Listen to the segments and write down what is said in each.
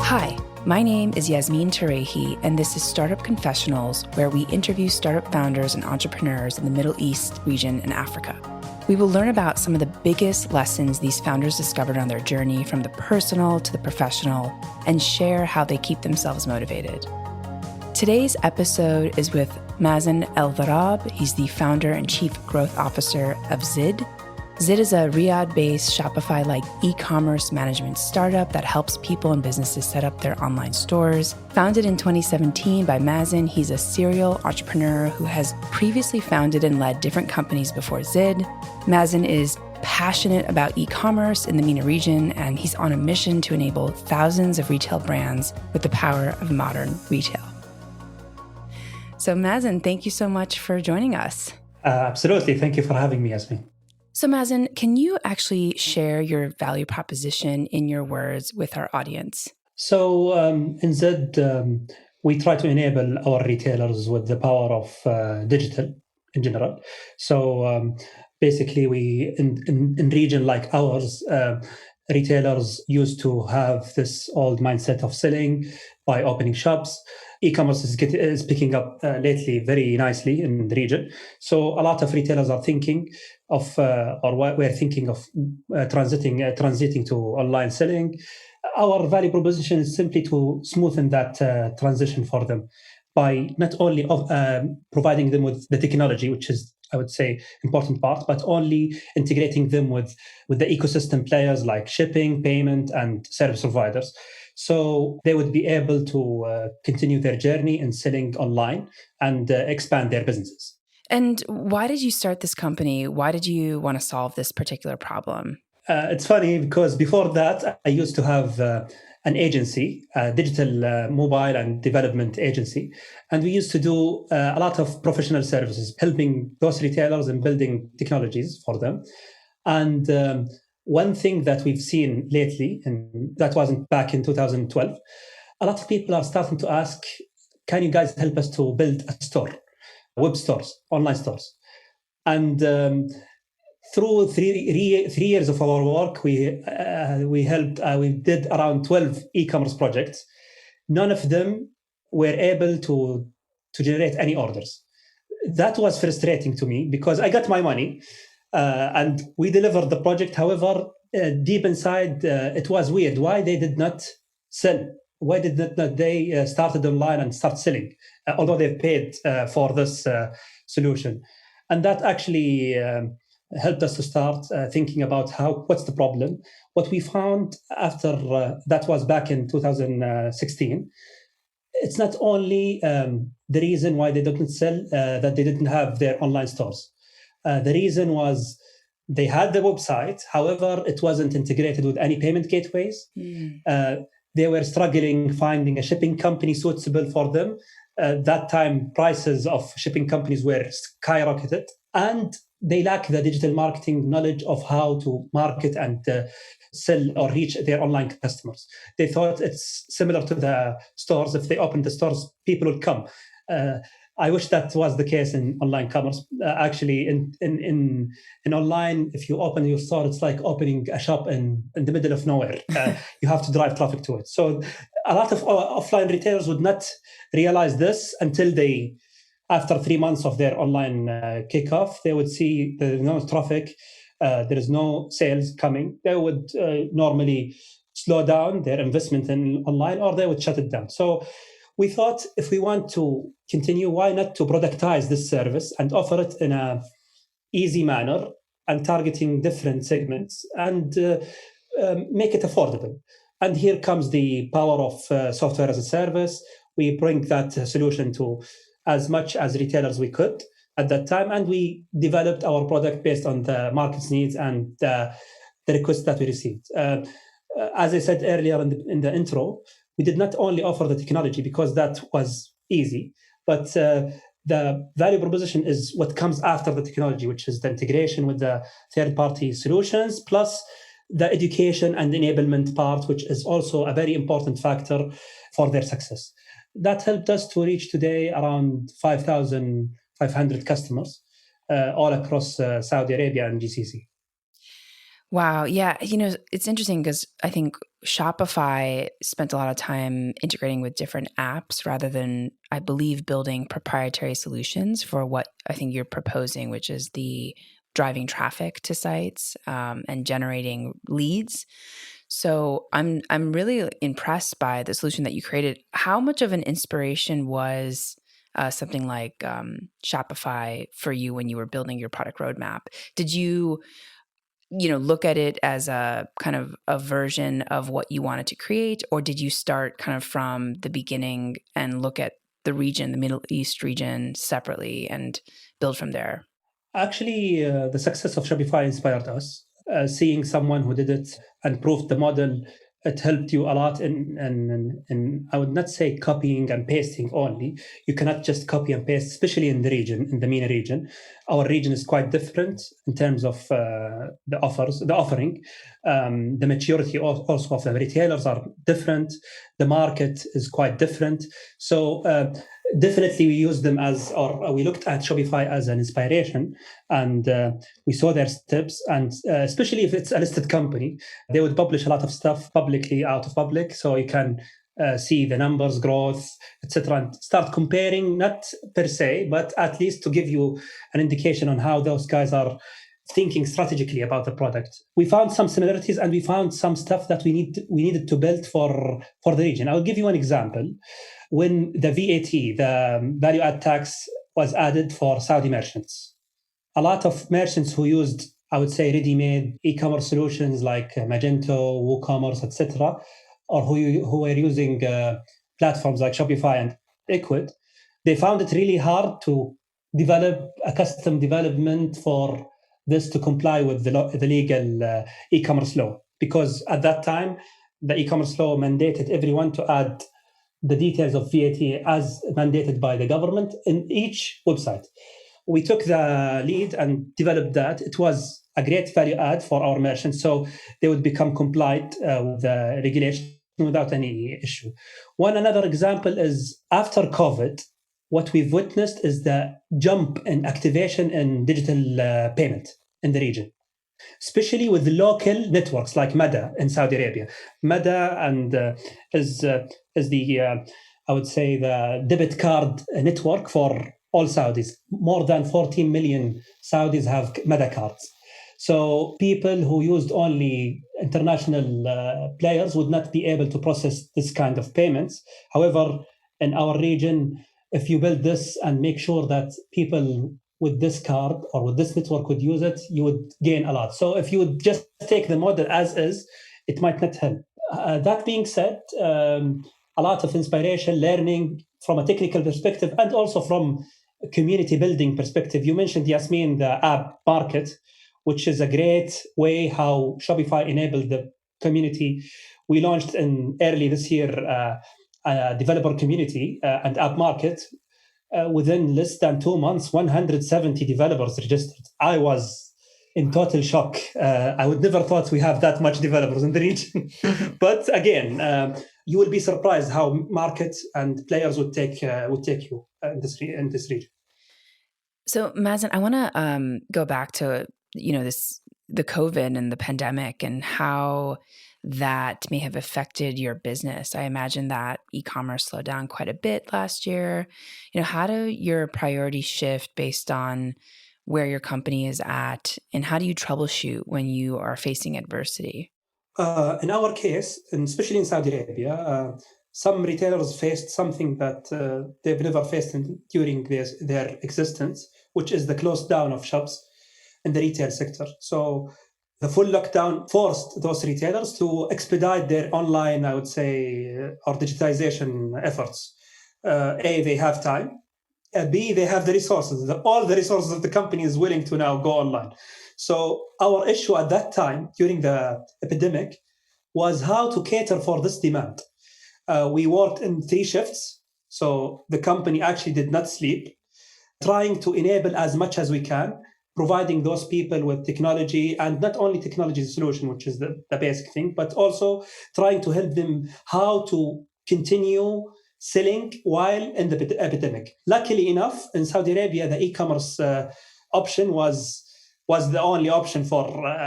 Hi, my name is Yasmin Tarehi, and this is Startup Confessionals, where we interview startup founders and entrepreneurs in the Middle East region and Africa. We will learn about some of the biggest lessons these founders discovered on their journey from the personal to the professional and share how they keep themselves motivated. Today's episode is with Mazen El-Dharab. He's the founder and chief growth officer of Zid. Zid is a Riyadh-based Shopify-like e-commerce management startup that helps people and businesses set up their online stores. Founded in 2017 by Mazen, he's a serial entrepreneur who has previously founded and led different companies before Zid. Mazen is passionate about e-commerce in the MENA region, and he's on a mission to enable thousands of retail brands with the power of modern retail. So Mazen, thank you so much for joining us. Absolutely. Thank you for having me, Yasmin. So Mazen, can you actually share your value proposition in your words with our audience? So in Zid, we try to enable our retailers with the power of digital in general. So basically, we in region like ours, retailers used to have this old mindset of selling by opening shops. E-commerce is picking up lately very nicely in the region. So a lot of retailers are thinking of, we're thinking of transiting to online selling. Our value proposition is simply to smoothen that transition for them by not only providing them with the technology, which is, I would say, important part, but only integrating them with the ecosystem players like shipping, payment, and service providers. So they would be able to continue their journey in selling online and expand their businesses. And why did you start this company? Why did you want to solve this particular problem? It's funny because before that, I used to have an agency, a digital mobile and development agency. And we used to do a lot of professional services, helping those retailers in building technologies for them. And one thing that we've seen lately, and that wasn't back in 2012, a lot of people are starting to ask, can you guys help us to build a store, web stores, online stores? And through three years of our work, we did around 12 e-commerce projects. None of them were able to generate any orders. That was frustrating to me because I got my money and we delivered the project. However, deep inside, it was weird. Why they did not sell? Why did not they started online and start selling, although they've paid for this solution? And that actually helped us to start thinking about what's the problem. What we found after that was back in 2016. It's not only the reason why they didn't sell, that they didn't have their online stores. The reason was they had the website, however, it wasn't integrated with any payment gateways. They were struggling finding a shipping company suitable for them. That time, prices of shipping companies were skyrocketed, and they lack the digital marketing knowledge of how to market and sell or reach their online customers. They thought it's similar to the stores. If they open the stores, people will come. I wish that was the case in online commerce. Actually, in online, if you open your store, it's like opening a shop in the middle of nowhere. You have to drive traffic to it. So a lot of offline retailers would not realize this until after 3 months of their online kickoff, they would see there's no traffic, there is no sales coming. They would normally slow down their investment in online, or they would shut it down. So we thought, if we want to continue, why not to productize this service and offer it in a easy manner and targeting different segments and make it affordable. And here comes the power of software as a service. We bring that solution to as much as retailers we could at that time, and we developed our product based on the market's needs and the requests that we received. As I said earlier in the intro, we did not only offer the technology because that was easy, but the value proposition is what comes after the technology, which is the integration with the third-party solutions, plus the education and enablement part, which is also a very important factor for their success. That helped us to reach today around 5,500 customers all across Saudi Arabia and GCC. Wow. Yeah. It's interesting because I think Shopify spent a lot of time integrating with different apps rather than, I believe, building proprietary solutions for what I think you're proposing, which is the driving traffic to sites and generating leads. So I'm really impressed by the solution that you created. How much of an inspiration was something like Shopify for you when you were building your product roadmap? Did you look at it as a kind of a version of what you wanted to create, or did you start kind of from the beginning and look at the region, the Middle East region separately and build from there? Actually, the success of Shopify inspired us. Seeing someone who did it and proved the model, it helped you a lot in, I would not say copying and pasting only. You cannot just copy and paste, especially in the region, in the MENA region. Our region is quite different in terms of the offering. The maturity also of the retailers are different. The market is quite different. So definitely we used them or we looked at Shopify as an inspiration, and we saw their steps. And especially if it's a listed company, they would publish a lot of stuff publicly out of public, so you can see the numbers, growth, etc., and start comparing, not per se, but at least to give you an indication on how those guys are thinking strategically about the product. We found some similarities, and we found some stuff that we needed to build for the region. I'll give you an example. When the VAT, the value add tax, was added for Saudi merchants, a lot of merchants who used, I would say, ready-made e-commerce solutions like Magento, WooCommerce, etc., or who were using platforms like Shopify and Ecwid, they found it really hard to develop a custom development for this to comply with the legal e-commerce law, because at that time the e-commerce law mandated everyone to add the details of VAT as mandated by the government in each website. We took the lead and developed that. It was a great value add for our merchants, so they would become compliant with the regulation without any issue. Another example is after COVID, what we've witnessed is the jump in activation in digital payment in the region, especially with the local networks like Mada in Saudi Arabia. Mada and is the I would say the debit card network for all Saudis. More than 14 million Saudis have Mada cards. So people who used only international players would not be able to process this kind of payments. However, in our region, if you build this and make sure that people with this card or with this network would use it, you would gain a lot. So if you would just take the model as is, it might not help. That being said, a lot of inspiration, learning from a technical perspective, and also from a community building perspective. You mentioned, Yasmin, the app market, which is a great way how Shopify enabled the community. We launched in early this year a developer community and app market. Within less than 2 months, 170 developers registered. I was in total shock. I would never thought we have that much developers in the region. But again, you will be surprised how markets and players would take you in this region. So, Mazen, I want to go back to the COVID and the pandemic and how that may have affected your business. I imagine that e-commerce slowed down quite a bit last year. How do your priorities shift based on where your company is at, and how do you troubleshoot when you are facing adversity? In our case, and especially in Saudi Arabia, some retailers faced something that they've never faced during their existence, which is the close down of shops in the retail sector. So the full lockdown forced those retailers to expedite their online, I would say, or digitization efforts. A, they have time. B, they have the resources. All the resources of the company is willing to now go online. So our issue at that time, during the epidemic, was how to cater for this demand. We worked in 3 shifts. So the company actually did not sleep, trying to enable as much as we can, providing those people with technology, and not only technology solution, which is the basic thing, but also trying to help them how to continue selling while in the epidemic. Luckily enough, in Saudi Arabia, the e-commerce option was was the only option for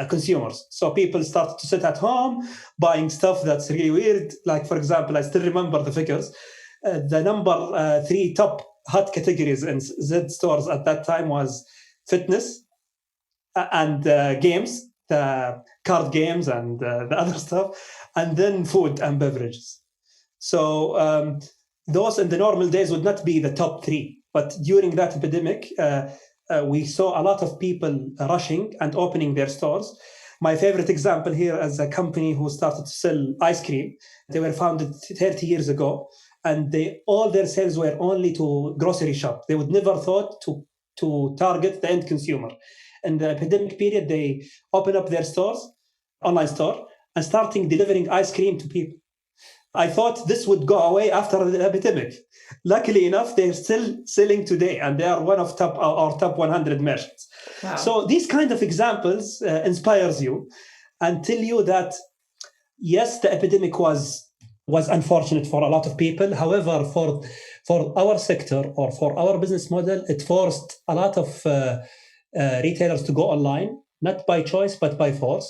consumers. So people started to sit at home buying stuff that's really weird. Like, for example, I still remember the figures. The number 3 top hot categories in Z stores at that time was fitness and games, the card games and the other stuff, and then food and beverages. So those in the normal days would not be the top 3. But during that epidemic, we saw a lot of people rushing and opening their stores. My favorite example here is a company who started to sell ice cream. They were founded 30 years ago, and all their sales were only to grocery shop. They would never thought to target the end consumer. In the epidemic period, they opened up their stores, online store, and starting delivering ice cream to people. I thought this would go away after the epidemic. Luckily enough, they're still selling today, and they are one of our top 100 merchants. Wow. So these kind of examples inspires you and tell you that, yes, the epidemic was unfortunate for a lot of people. However, for our sector or for our business model, it forced a lot of retailers to go online, not by choice, but by force.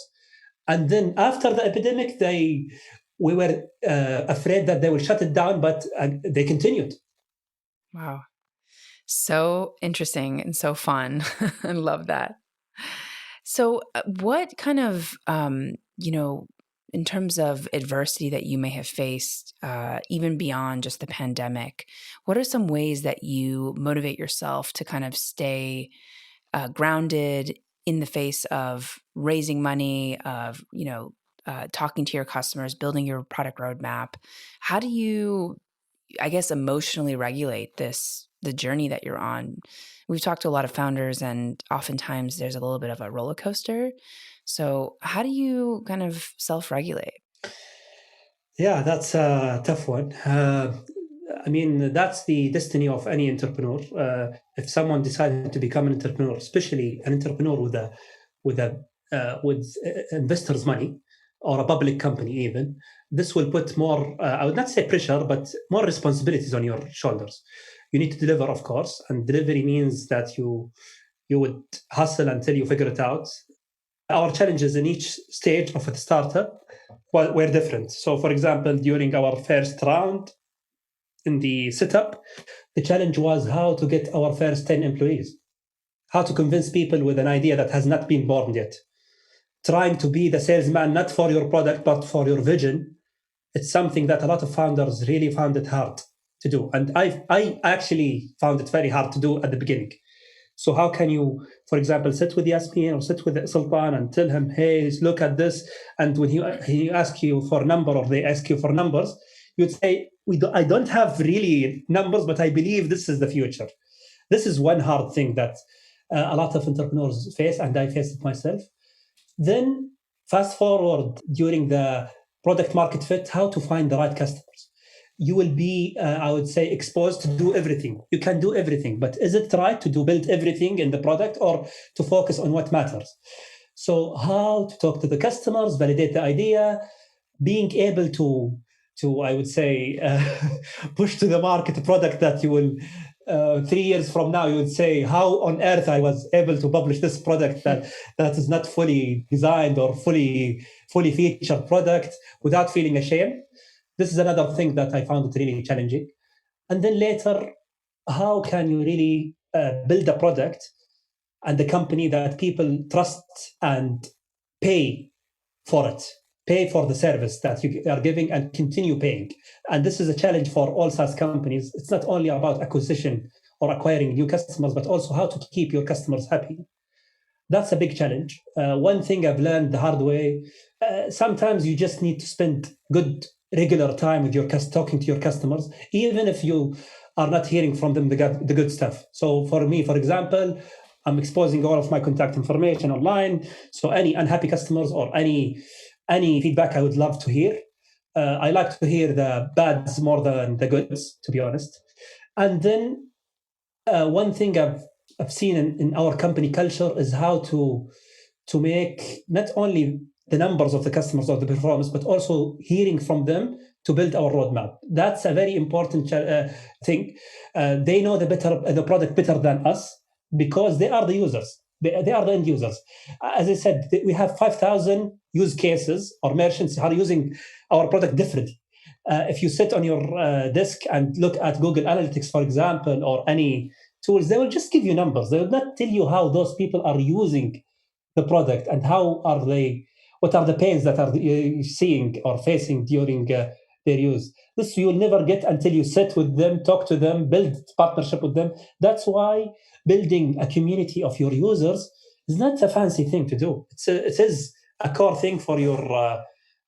And then after the epidemic, we were afraid that they will shut it down, but they continued. Wow. So interesting and so fun. I love that. So what kind of, in terms of adversity that you may have faced, even beyond just the pandemic, what are some ways that you motivate yourself to kind of stay grounded in the face of raising money, of, talking to your customers, building your product roadmap? How do you, I guess, emotionally regulate the journey that you're on? We've talked to a lot of founders, and oftentimes there's a little bit of a roller coaster. So how do you kind of self-regulate? Yeah, that's a tough one. That's the destiny of any entrepreneur. If someone decided to become an entrepreneur, especially an entrepreneur with investors' money, or a public company even, this will put more, I would not say pressure, but more responsibilities on your shoulders. You need to deliver, of course, and delivery means that you would hustle until you figure it out. Our challenges in each stage of a startup were different. So, for example, during our first round in the setup, the challenge was how to get our first 10 employees, how to convince people with an idea that has not been born yet. Trying to be the salesman, not for your product, but for your vision. It's something that a lot of founders really found it hard to do. And I actually found it very hard to do at the beginning. So how can you, for example, sit with Yasmin or sit with Sultan and tell him, hey, look at this. And when he asks you for a number, or they ask you for numbers, you'd say, I don't have really numbers, but I believe this is the future. This is one hard thing that a lot of entrepreneurs face, and I faced it myself. Then fast forward during the product market fit, how to find the right customers. You will be, I would say, exposed to do everything. You can do everything, but is it right to build everything in the product, or to focus on what matters? So how to talk to the customers, validate the idea, being able to I would say, push to the market a product that you will, 3 years from now, you would say, how on earth I was able to publish this product that is not fully designed or fully featured product without feeling ashamed. This is another thing that I found it really challenging. And then later, how can you really build a product and a company that people trust and pay for it? Pay for the service that you are giving and continue paying. And this is a challenge for all SaaS companies. It's not only about acquisition or acquiring new customers, but also how to keep your customers happy. That's a big challenge. One thing I've learned the hard way, sometimes you just need to spend good regular time with talking to your customers, even if you are not hearing from them the good stuff. So for me, for example, I'm exposing all of my contact information online. So any unhappy customers or any feedback I would love to hear. I like to hear the bads more than the goods, to be honest. And then one thing I've seen in our company culture is how to make not only the numbers of the customers or the performance, but also hearing from them to build our roadmap. That's a very important thing. They know the product better than us because they are the users. They are the end users. As I said, we have 5,000 use cases or merchants who are using our product differently. If you sit on your desk and look at Google Analytics, for example, or any tools, they will just give you numbers. They will not tell you how those people are using the product and what are the pains that are seeing or facing during their use. This you will never get until you sit with them, talk to them, build partnership with them. That's why building a community of your users is not a fancy thing to do. It is a core thing for your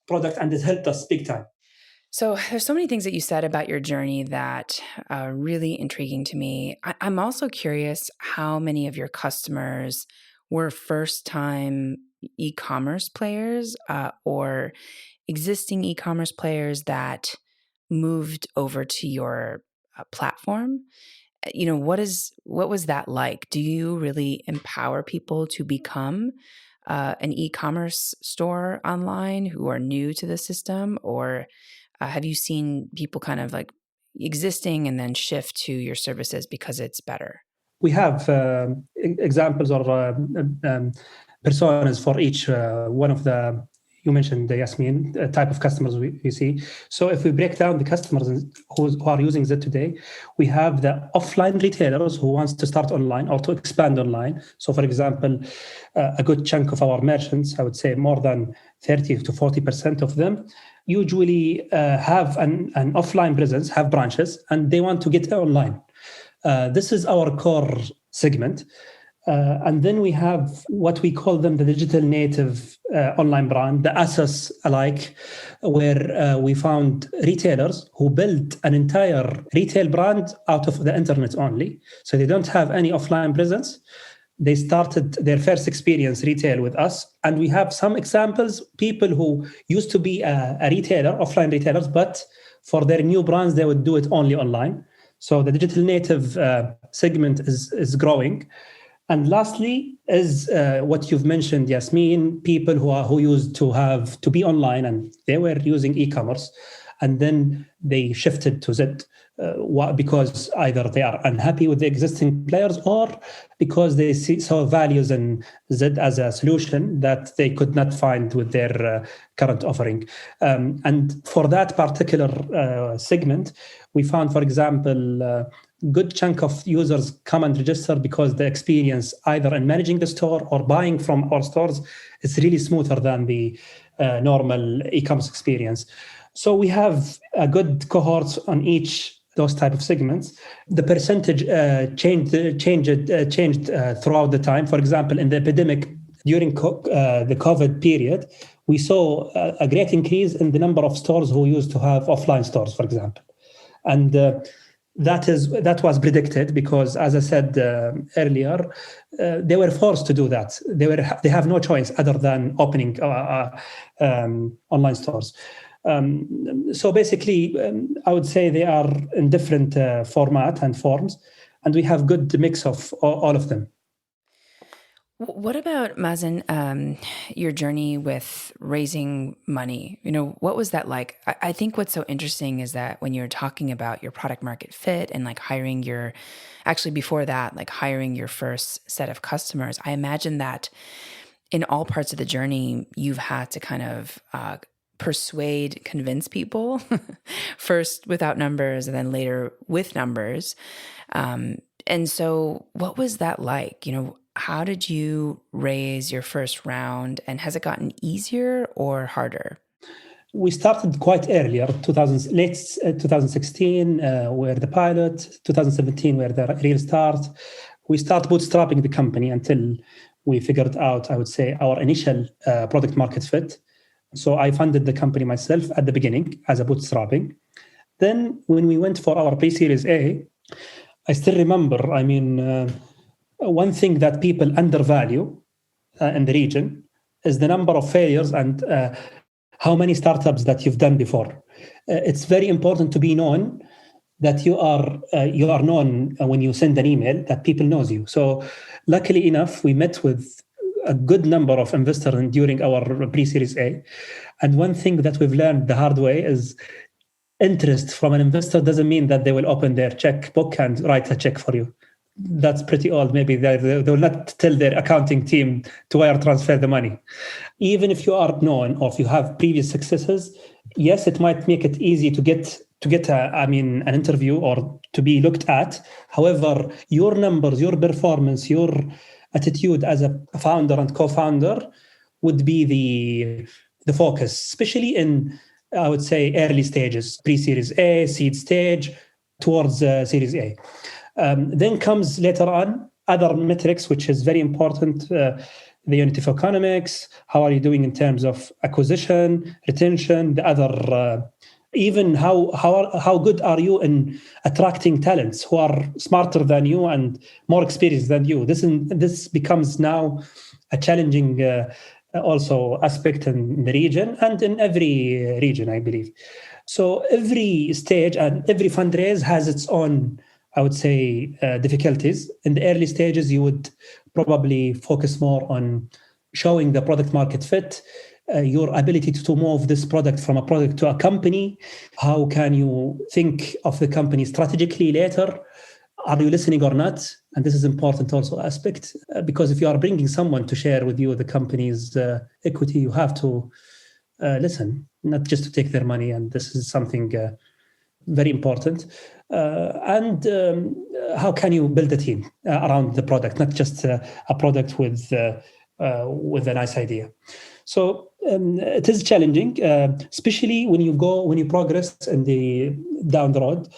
product, and it helped us big time. So there's so many things that you said about your journey that are really intriguing to me. I'm also curious how many of your customers were first-time e-commerce players or existing e-commerce players that moved over to your platform. What was that like? Do you really empower people to become an e-commerce store online who are new to the system, or have you seen people kind of like existing and then shift to your services because it's better? We have examples or personas for each one of the, you mentioned, Yasmin, type of customers we see. So if we break down the customers who are using Zed today, we have the offline retailers who wants to start online or to expand online. So for example, a good chunk of our merchants, I would say more than 30 to 40% of them, usually have an offline presence, have branches, and they want to get online. This is our core segment. And then we have what we call them the digital native online brand, the ASOS alike, where we found retailers who built an entire retail brand out of the internet only. So they don't have any offline presence. They started their first experience retail with us. And we have some examples, people who used to be a retailer, offline retailers, but for their new brands, they would do it only online. So the digital native segment is growing. And lastly is what you've mentioned, Yasmin, people who used to be online and they were using e-commerce, and then they shifted to Zed because either they are unhappy with the existing players or because they saw values in Zed as a solution that they could not find with their current offering. And for that particular segment, we found, for example, good chunk of users come and register because the experience either in managing the store or buying from our stores is really smoother than the normal e-commerce experience. So we have a good cohorts on each those type of segments. The percentage changed throughout the time. For example, in the epidemic during the COVID period, we saw a great increase in the number of stores who used to have offline stores, for example, and that was predicted because, as I said earlier, they were forced to do that. They have no choice other than opening online stores. So basically, I would say they are in different format and forms, and we have good mix of all of them. What about, Mazen, your journey with raising money? What was that like? I think what's so interesting is that when you're talking about your product market fit and like hiring your first set of customers, I imagine that in all parts of the journey, you've had to kind of convince people first without numbers and then later with numbers. And so what was that like? How did you raise your first round, and has it gotten easier or harder? We started quite earlier, late 2016 were the pilot, 2017 were the real start. We started bootstrapping the company until we figured out, I would say, our initial product market fit. So I funded the company myself at the beginning as a bootstrapping. Then when we went for our pre-series A, I still remember, one thing that people undervalue in the region is the number of failures and how many startups that you've done before. It's very important to be known that you are known when you send an email, that people knows you. So luckily enough, we met with a good number of investors during our pre-series A. And one thing that we've learned the hard way is interest from an investor doesn't mean that they will open their checkbook and write a check for you. that's pretty old. Maybe they will not tell their accounting team to wire transfer the money. Even if you are known or if you have previous successes, yes, it might make it easy to get an interview or to be looked at. However, your numbers, your performance, your attitude as a founder and co-founder would be the focus, especially in, I would say, early stages, pre-Series A, seed stage, towards Series A. Then comes later on other metrics, which is very important. The unit of economics, how are you doing in terms of acquisition, retention, the other, even how good are you in attracting talents who are smarter than you and more experienced than you. This becomes now a challenging also aspect in the region and in every region, I believe. So every stage and every fundraise has its own, I would say, difficulties. In the early stages, you would probably focus more on showing the product market fit, your ability to move this product from a product to a company. How can you think of the company strategically later? Are you listening or not? And this is important also aspect, because if you are bringing someone to share with you the company's equity, you have to listen, not just to take their money. And this is something very important. How can you build a team around the product, not just a product with a nice idea. So it is challenging, especially when you progress down the road.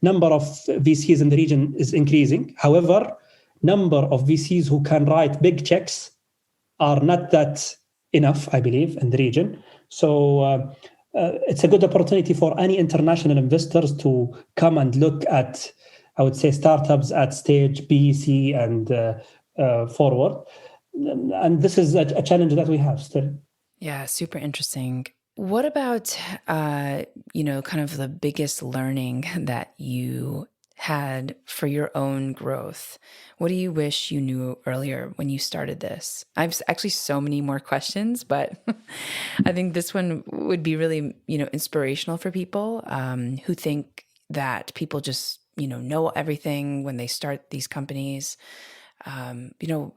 Number of VCs in the region is increasing. However, number of VCs who can write big checks are not that enough, I believe, in the region. So it's a good opportunity for any international investors to come and look at, I would say, startups at stage B, C, and forward. And this is a challenge that we have still. Yeah, super interesting. What about, kind of the biggest learning that you had for your own growth? What do you wish you knew earlier when you started this? I have actually so many more questions, but I think this one would be really, inspirational for people who think that people just, know everything when they start these companies. I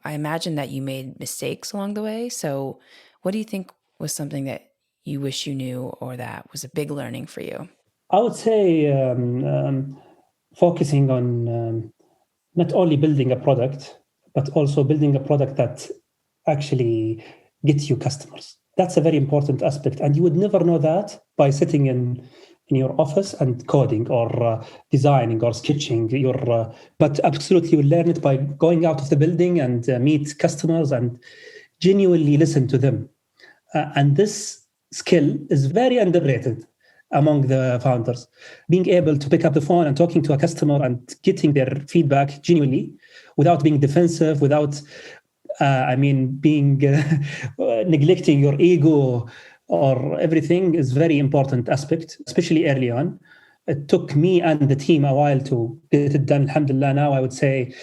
imagine that you made mistakes along the way. So what do you think was something that you wish you knew or that was a big learning for you? I would say focusing on not only building a product, but also building a product that actually gets you customers. That's a very important aspect. And you would never know that by sitting in your office and coding or designing or sketching but absolutely you learn it by going out of the building and meet customers and genuinely listen to them. And this skill is very underrated among the founders. Being able to pick up the phone and talking to a customer and getting their feedback genuinely without being defensive, without, being neglecting your ego or everything is very important aspect, especially early on. It took me and the team a while to get it done. Alhamdulillah, now I would say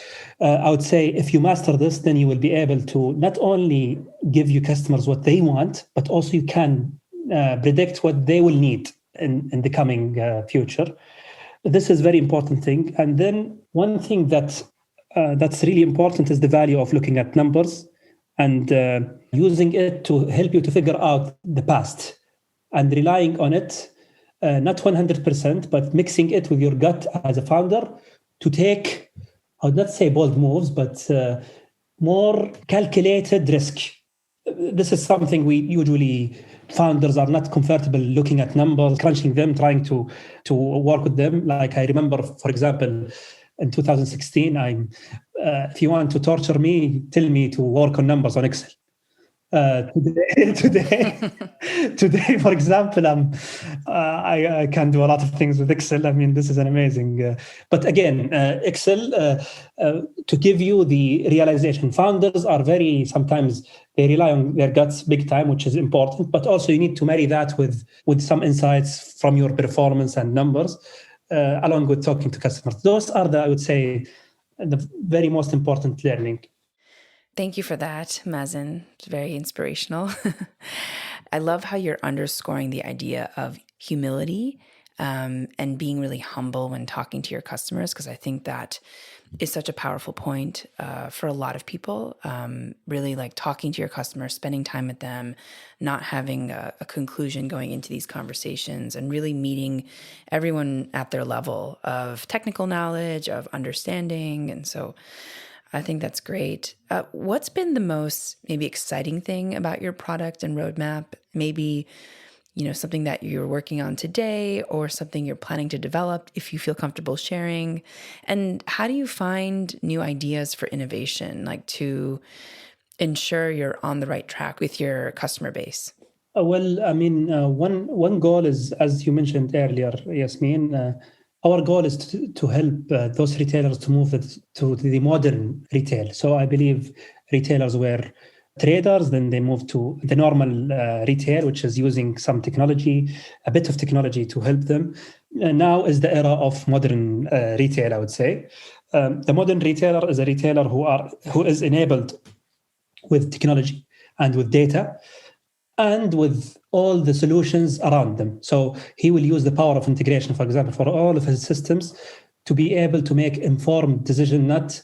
if you master this, then you will be able to not only give your customers what they want, but also you can predict what they will need in the coming future. This is a very important thing. And then one thing that's really important is the value of looking at numbers and using it to help you to figure out the past and relying on it, not 100%, but mixing it with your gut as a founder to take, I would not say bold moves, but more calculated risk. This is something we usually, founders are not comfortable looking at numbers, crunching them, trying to work with them. Like I remember, for example, in 2016, if you want to torture me, tell me to work on numbers on Excel. Today, for example, I can do a lot of things with Excel. I mean, this is an amazing. But again, Excel to give you the realization. Founders are sometimes they rely on their guts big time, which is important. But also you need to marry that with some insights from your performance and numbers, along with talking to customers. Those are I would say, the very most important learning. Thank you for that, Mazen. It's very inspirational. I love how you're underscoring the idea of humility and being really humble when talking to your customers, because I think that is such a powerful point for a lot of people. Really like talking to your customers, spending time with them, not having a conclusion going into these conversations, and really meeting everyone at their level of technical knowledge, of understanding. And so I think that's great. What's been the most maybe exciting thing about your product and roadmap? Maybe something that you're working on today or something you're planning to develop, if you feel comfortable sharing. And how do you find new ideas for innovation, like to ensure you're on the right track with your customer base? One goal is, as you mentioned earlier, Yasmin, our goal is to help those retailers to move to the modern retail. So I believe retailers were traders, then they moved to the normal retail, which is using some technology, a bit of technology to help them. Now is the era of modern retail, I would say. The modern retailer is a retailer who is enabled with technology and with data and with all the solutions around them. So he will use the power of integration, for example, for all of his systems to be able to make informed decisions, not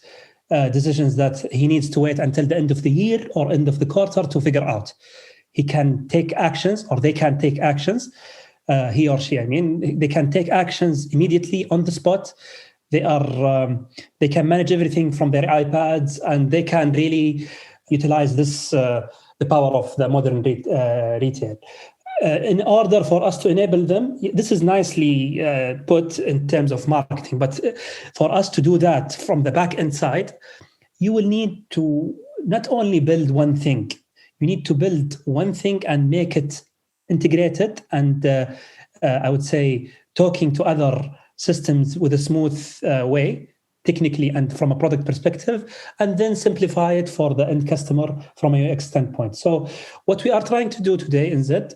decisions that he needs to wait until the end of the year or end of the quarter to figure out. He can take actions, or they can take actions, he or she, they can take actions immediately on the spot. They can manage everything from their iPads, and they can really utilize this, the power of the modern retail. In order for us to enable them, this is nicely put in terms of marketing, but for us to do that from the back end side, you will need to not only build one thing, you need to build one thing and make it integrated and I would say talking to other systems with a smooth way, technically and from a product perspective, and then simplify it for the end customer from a UX standpoint. So what we are trying to do today in Zed,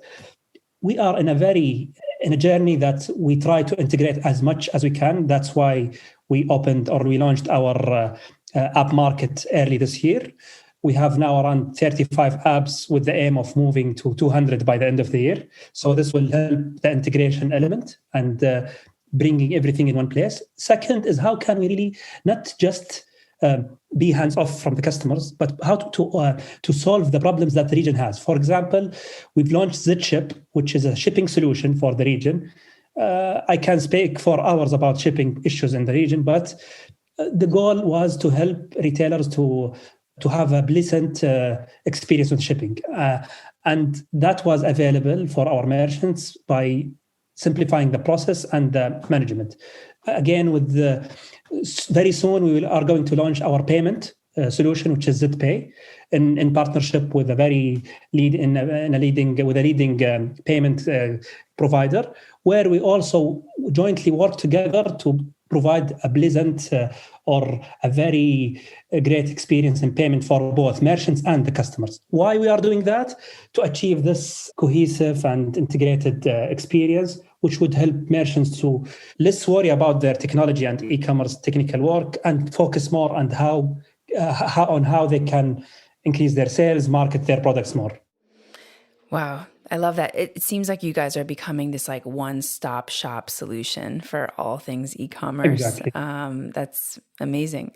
we are in a journey that we try to integrate as much as we can. That's why we launched our app market early this year. We have now around 35 apps with the aim of moving to 200 by the end of the year. So this will help the integration element and bringing everything in one place. Second is, how can we really not just be hands-off from the customers, but how to solve the problems that the region has. For example, we've launched ZShip, which is a shipping solution for the region. I can speak for hours about shipping issues in the region, but the goal was to help retailers to have a pleasant experience with shipping. And that was available for our merchants by simplifying the process and the management. Again, very soon we are going to launch our payment solution, which is ZPay, in partnership with a leading payment provider, where we also jointly work together to provide a pleasant or a very great experience in payment for both merchants and the customers. Why we are doing that? To achieve this cohesive and integrated experience, which would help merchants to less worry about their technology and e-commerce technical work and focus more on how they can increase their sales, market their products more. Wow. I love that. It seems like you guys are becoming this like one-stop shop solution for all things e-commerce. Exactly. That's amazing.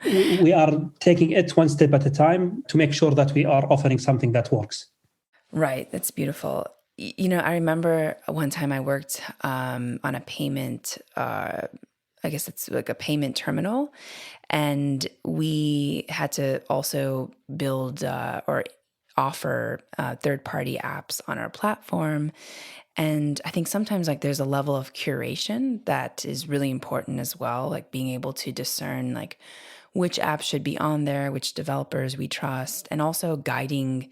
We are taking it one step at a time to make sure that we are offering something that works. Right. That's beautiful. I remember one time I worked on a payment, I guess it's like a payment terminal, and we had to also build or offer third-party apps on our platform. And I think sometimes like there's a level of curation that is really important as well, like being able to discern like which apps should be on there, which developers we trust, and also guiding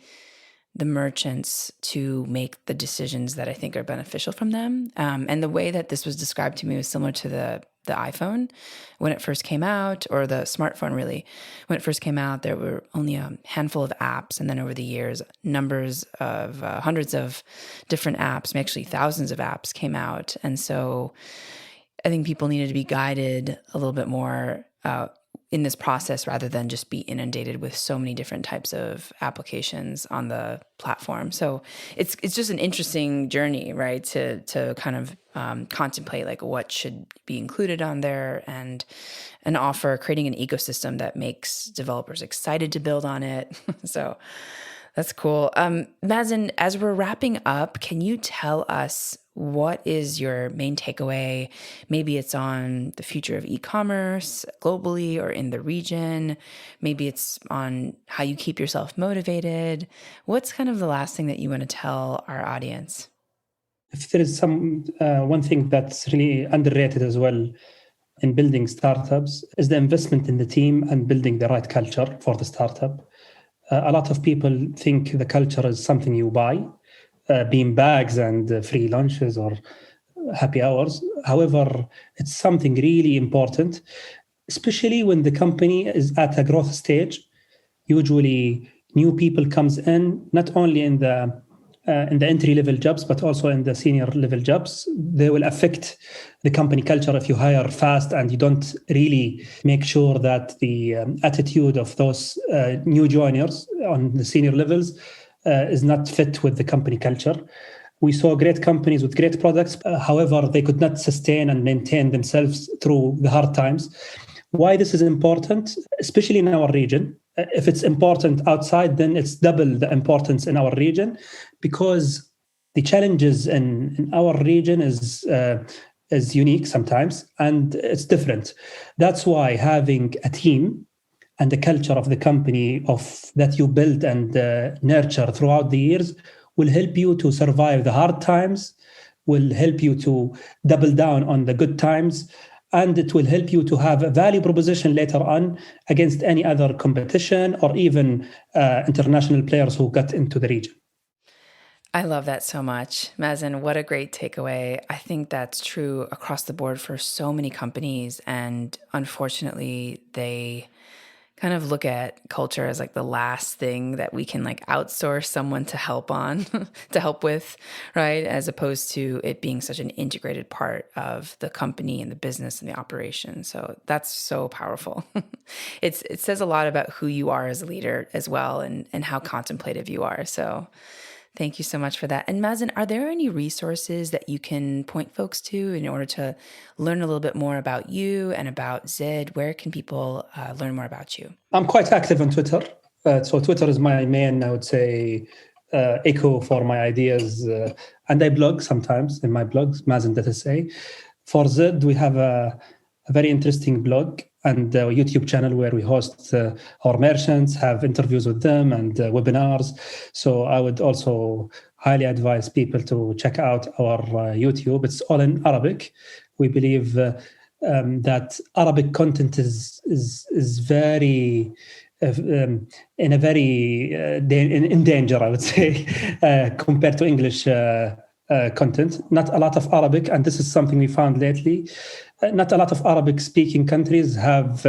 the merchants to make the decisions that I think are beneficial from them. And the way that this was described to me was similar to the iPhone when it first came out, or the smartphone really. When it first came out, there were only a handful of apps. And then over the years, numbers of hundreds of different apps, actually thousands of apps came out. And so I think people needed to be guided a little bit more in this process rather than just be inundated with so many different types of applications on the platform. So it's just an interesting journey, right? To kind of contemplate like what should be included on there and offer creating an ecosystem that makes developers excited to build on it. So that's cool. Mazen, as we're wrapping up, can you tell us what is your main takeaway? Maybe it's on the future of e-commerce globally or in the region. Maybe it's on how you keep yourself motivated. What's kind of the last thing that you want to tell our audience? If there is one thing that's really underrated as well in building startups is the investment in the team and building the right culture for the startup. A lot of people think the culture is something you buy, bean bags and free lunches or happy hours. However, it's something really important, especially when the company is at a growth stage. Usually, new people comes in not only in the entry-level jobs, but also in the senior-level jobs. They will affect the company culture if you hire fast and you don't really make sure that the attitude of those new joiners on the senior levels is not fit with the company culture. We saw great companies with great products. However, they could not sustain and maintain themselves through the hard times. Why this is important, especially in our region. If it's important outside, then it's double the importance in our region, because the challenges in our region is unique sometimes, and it's different. That's why having a team and the culture of the company that you build and nurture throughout the years will help you to survive the hard times, will help you to double down on the good times, and it will help you to have a value proposition later on against any other competition or even international players who got into the region. I love that so much. Mazen, what a great takeaway. I think that's true across the board for so many companies. And unfortunately, they kind of look at culture as like the last thing that we can like outsource someone to help on, to help with, right? As opposed to it being such an integrated part of the company and the business and the operation. So that's so powerful. It says a lot about who you are as a leader as well, and how contemplative you are. So thank you so much for that. And Mazen, are there any resources that you can point folks to in order to learn a little bit more about you and about Zid? Where can people learn more about you? I'm quite active on Twitter. So Twitter is my main, I would say, echo for my ideas. And I blog sometimes in my blogs, Mazen.sa. For Zid, we have a very interesting blog and a YouTube channel where we host our merchants, have interviews with them and webinars. So I would also highly advise people to check out our YouTube. It's all in Arabic. We believe that Arabic content is very in danger, I would say, compared to English content. Not a lot of Arabic, and this is something we found lately. Not a lot of Arabic-speaking countries have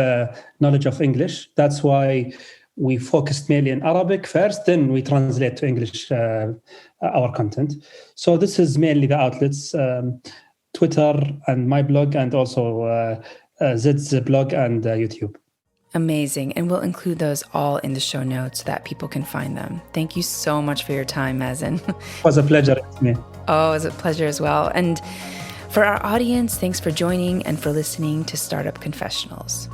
knowledge of English. That's why we focused mainly on Arabic first, then we translate to English our content. So this is mainly the outlets, Twitter and my blog, and also Zid's blog and YouTube. Amazing. And we'll include those all in the show notes so that people can find them. Thank you so much for your time, Mazen. It was a pleasure to me. Oh, it was a pleasure as well. And for our audience, thanks for joining and for listening to Startup Confessionals.